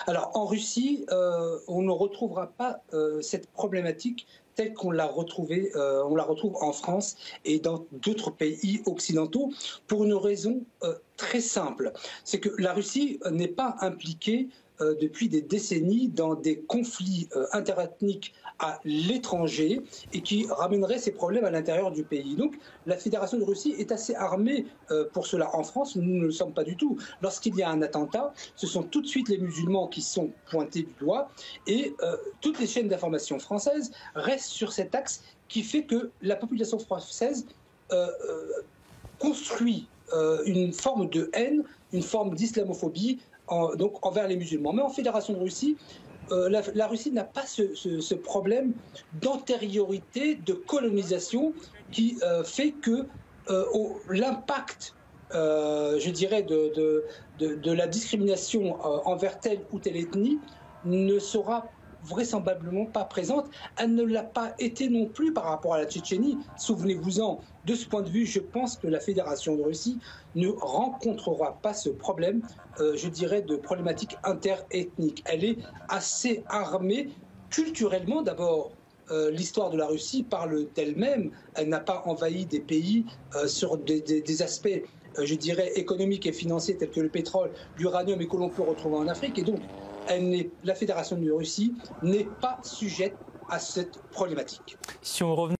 Alors en Russie, on ne retrouvera pas cette problématique telle qu'on l'a retrouvée, on la retrouve en France et dans d'autres pays occidentaux pour une raison très simple. C'est que la Russie n'est pas impliquée depuis des décennies dans des conflits interethniques à l'étranger et qui ramèneraient ces problèmes à l'intérieur du pays. Donc la Fédération de Russie est assez armée pour cela. En France, nous ne le sommes pas du tout. Lorsqu'il y a un attentat, ce sont tout de suite les musulmans qui sont pointés du doigt et toutes les chaînes d'information françaises restent sur cet axe qui fait que la population française construit une forme de haine, une forme d'islamophobie donc envers les musulmans. Mais en Fédération de Russie, la Russie n'a pas ce problème d'antériorité, de colonisation qui fait que l'impact, je dirais, de la discrimination envers telle ou telle ethnie ne sera vraisemblablement pas présente. Elle ne l'a pas été non plus par rapport à la Tchétchénie. Souvenez-vous-en. De ce point de vue, je pense que la Fédération de Russie ne rencontrera pas ce problème, je dirais, de problématique interethnique. Elle est assez armée culturellement d'abord. L'histoire de la Russie parle d'elle-même. Elle n'a pas envahi des pays sur des aspects, je dirais, économiques et financiers tels que le pétrole, l'uranium et que l'on peut retrouver en Afrique. Et donc, la Fédération de Russie n'est pas sujette à cette problématique. Si on revenait